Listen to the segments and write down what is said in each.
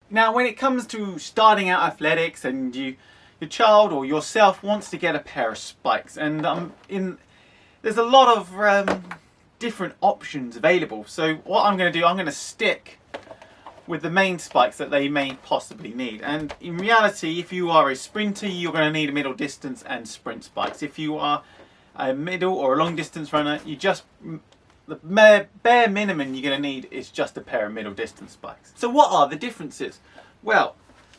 Now when it comes to starting out athletics and your child or yourself wants to get a pair of spikes, and there's a lot of different options available. So what I'm going to do, I'm going to stick with the main spikes that they may possibly need. And in reality, if you are a sprinter, you're going to need a middle distance and sprint spikes. If you are a middle or a long distance runner, the bare minimum you're going to need is just a pair of middle distance spikes. So what are the differences? Well,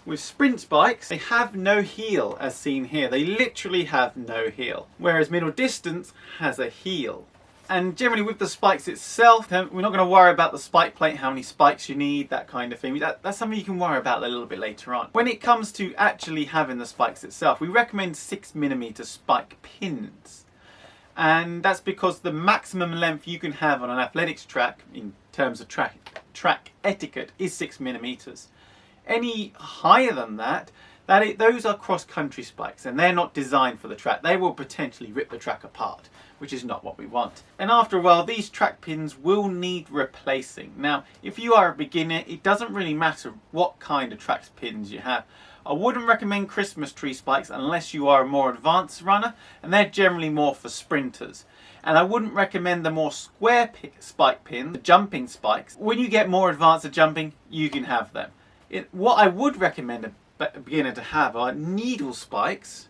with sprint spikes, they have no heel as seen here. They literally have no heel. Whereas middle distance has a heel. And generally with the spikes itself, we're not going to worry about the spike plate, how many spikes you need, that kind of thing. That's something you can worry about a little bit later on. When it comes to actually having the spikes itself, we recommend 6mm spike pins. And that's because the maximum length you can have on an athletics track in terms of track etiquette is 6mm. Any higher than that, those are cross-country spikes and they're not designed for the track. They will potentially rip the track apart, which is not what we want. And after a while, these track pins will need replacing. Now, if you are a beginner, it doesn't really matter what kind of track pins you have. I wouldn't recommend Christmas tree spikes unless you are a more advanced runner, and they're generally more for sprinters. And I wouldn't recommend the more square spike pin, the jumping spikes. When you get more advanced at jumping, you can have them. What I would recommend a beginner to have are needle spikes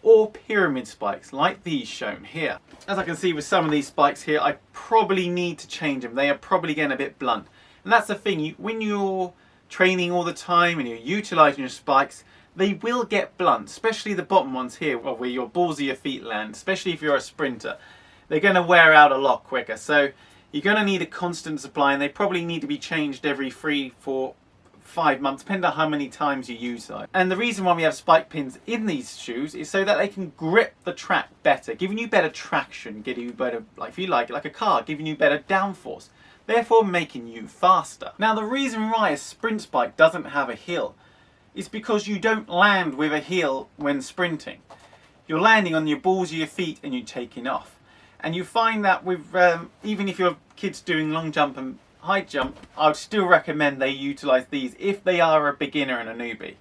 or pyramid spikes like these shown here. As I can see with some of these spikes here, I probably need to change them. They are probably getting a bit blunt. And that's the thing, when you're training all the time and you're utilising your spikes, they will get blunt, especially the bottom ones here where your balls of your feet land, especially if you're a sprinter. They're going to wear out a lot quicker. So you're going to need a constant supply, and they probably need to be changed every 3-4-5 months, depending on how many times you use them. And the reason why we have spike pins in these shoes is so that they can grip the track better, giving you better traction, giving you better, like if you like a car, giving you better downforce, therefore making you faster. Now the reason why a sprint spike doesn't have a heel is because you don't land with a heel when sprinting. You're landing on your balls of your feet and you're taking off. And you find that with, even if your kid's doing long jump and high jump, I would still recommend they utilise these if they are a beginner and a newbie.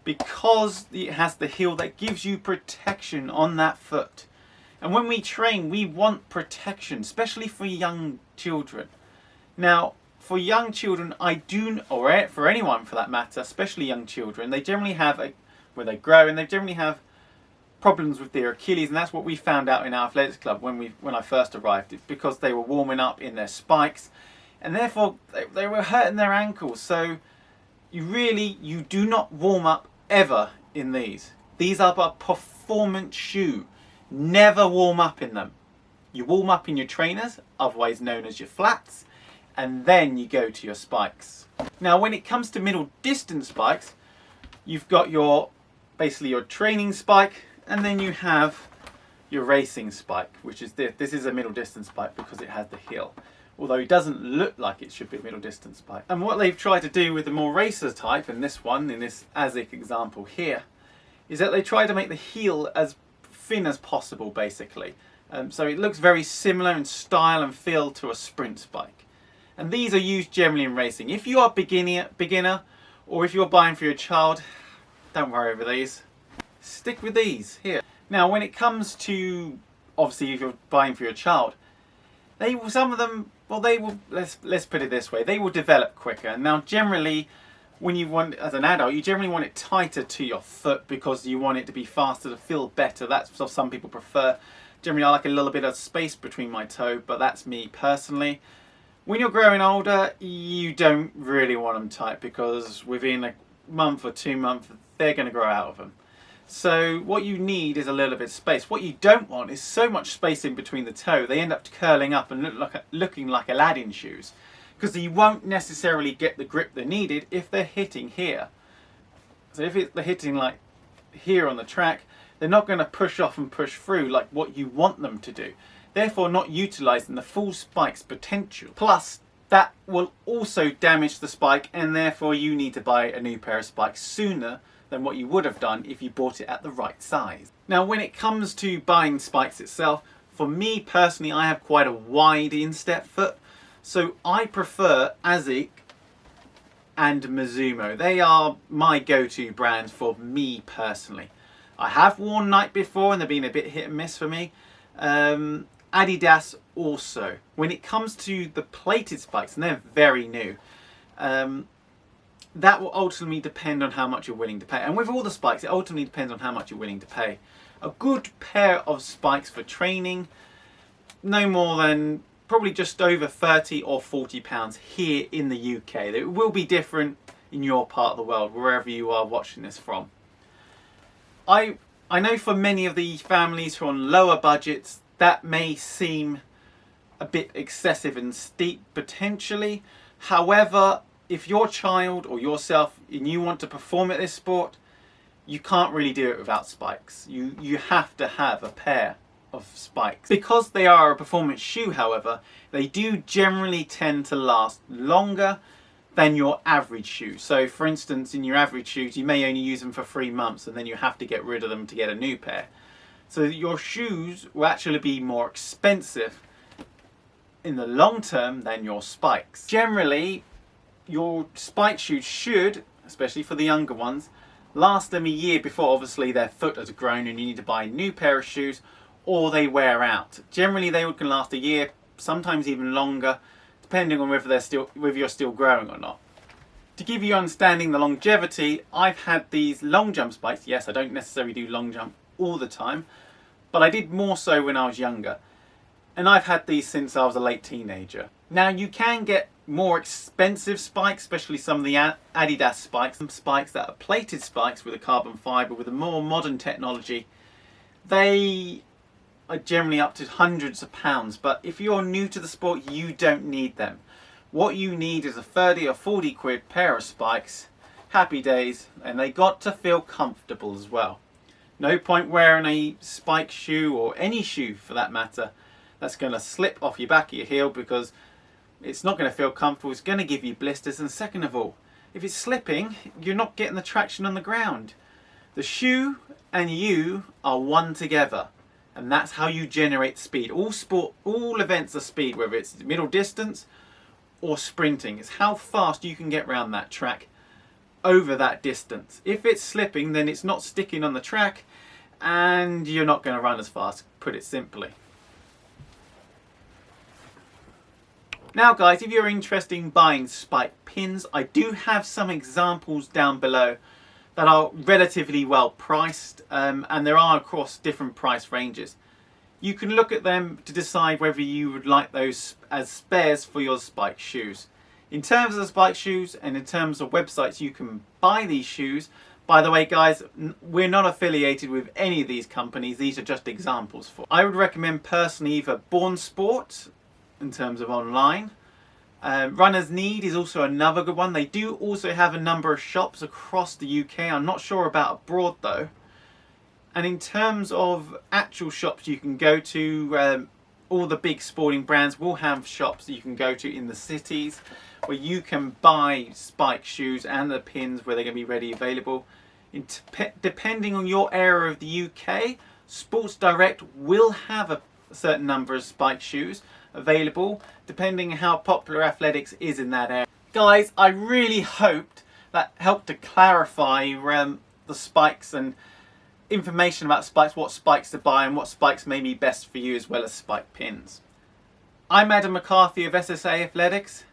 Because it has the heel that gives you protection on that foot. And when we train, we want protection, especially for young children. Now, for young children, or for anyone for that matter, especially young children, they generally have, where they grow, and they generally have problems with their Achilles, and that's what we found out in our athletics club when I first arrived. It's because they were warming up in their spikes, and therefore they were hurting their ankles. So you do not warm up ever in these. These are a performance shoe. Never warm up in them. You warm up in your trainers, otherwise known as your flats, and then you go to your spikes. Now when it comes to middle distance spikes, you've got basically your training spike, and then you have your racing spike, which is this is a middle distance spike because it has the heel. Although it doesn't look like it should be a middle distance spike. And what they've tried to do with the more racer type, in this ASIC example here, is that they try to make the heel as thin as possible basically. So it looks very similar in style and feel to a sprint spike. And these are used generally in racing. If you are beginner, or if you're buying for your child, don't worry over these. Stick with these here. Now when it comes to, obviously if you're buying for your child, some of them, well they will, let's put it this way, they will develop quicker. Now generally, when you want, as an adult, you generally want it tighter to your foot because you want it to be faster, to feel better. That's what some people prefer. Generally I like a little bit of space between my toe, but that's me personally. When you're growing older, you don't really want them tight because within a month or 2 months, they're going to grow out of them. So what you need is a little bit of space. What you don't want is so much space in between the toe, they end up curling up and looking like Aladdin shoes. Because you won't necessarily get the grip they needed if they're hitting here. So if they're hitting like here on the track, they're not going to push off and push through like what you want them to do. Therefore not utilising the full spike's potential. Plus that will also damage the spike, and therefore you need to buy a new pair of spikes sooner than what you would have done if you bought it at the right size. Now when it comes to buying spikes itself, for me personally I have quite a wide instep foot, so I prefer ASIC and Mizuno. They are my go-to brands for me personally. I have worn Nike before and they've been a bit hit and miss for me. Adidas also. When it comes to the plated spikes, and they're very new, that will ultimately depend on how much you're willing to pay. And with all the spikes, it ultimately depends on how much you're willing to pay. A good pair of spikes for training, no more than probably just over 30 or 40 pounds here in the UK. It will be different in your part of the world, wherever you are watching this from. I know for many of the families who are on lower budgets, that may seem a bit excessive and steep potentially. However, if your child or yourself and you want to perform at this sport, you can't really do it without spikes. You have to have a pair of spikes. Because they are a performance shoe, however, they do generally tend to last longer than your average shoe. So for instance, in your average shoes, you may only use them for 3 months and then you have to get rid of them to get a new pair. So your shoes will actually be more expensive in the long term than your spikes. Generally, your spike shoes should, especially for the younger ones, last them a year before obviously their foot has grown and you need to buy a new pair of shoes, or they wear out. Generally they can last a year, sometimes even longer, depending on whether you're still growing or not. To give you understanding the longevity, I've had these long jump spikes. Yes, I don't necessarily do long jump all the time, but I did more so when I was younger. And I've had these since I was a late teenager. Now you can get more expensive spikes, especially some of the Adidas spikes. Some spikes that are plated spikes with a carbon fibre with a more modern technology. They are generally up to hundreds of pounds, but if you're new to the sport, you don't need them. What you need is a 30 or 40 quid pair of spikes. Happy days, and they got to feel comfortable as well. No point wearing a spike shoe, or any shoe for that matter, that's going to slip off your back of your heel, because it's not going to feel comfortable, it's going to give you blisters, and second of all, if it's slipping, you're not getting the traction on the ground. The shoe and you are one together, and that's how you generate speed. All events are speed, whether it's middle distance or sprinting. It's how fast you can get around that track over that distance. If it's slipping, then it's not sticking on the track and you're not going to run as fast, put it simply. Now guys, if you're interested in buying spike pins, I do have some examples down below that are relatively well priced, and there are across different price ranges. You can look at them to decide whether you would like those as spares for your spike shoes. In terms of the spike shoes and in terms of websites you can buy these shoes, by the way guys, we're not affiliated with any of these companies, these are just examples for. I would recommend personally either Born Sport in terms of online. Runner's Need is also another good one. They do also have a number of shops across the UK. I'm not sure about abroad though. And in terms of actual shops you can go to, all the big sporting brands will have shops that you can go to in the cities where you can buy spike shoes and the pins where they're going to be ready available. Depending on your area of the UK, Sports Direct will have a certain number of spike shoes available depending on how popular athletics is in that area. Guys, I really hoped that helped to clarify the spikes and information about spikes, what spikes to buy and what spikes may be best for you, as well as spike pins. I'm Adam McCarthy of SSA Athletics.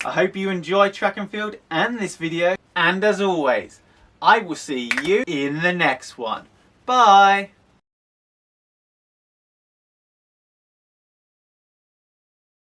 I hope you enjoy track and field and this video, and as always, I will see you in the next one. Bye!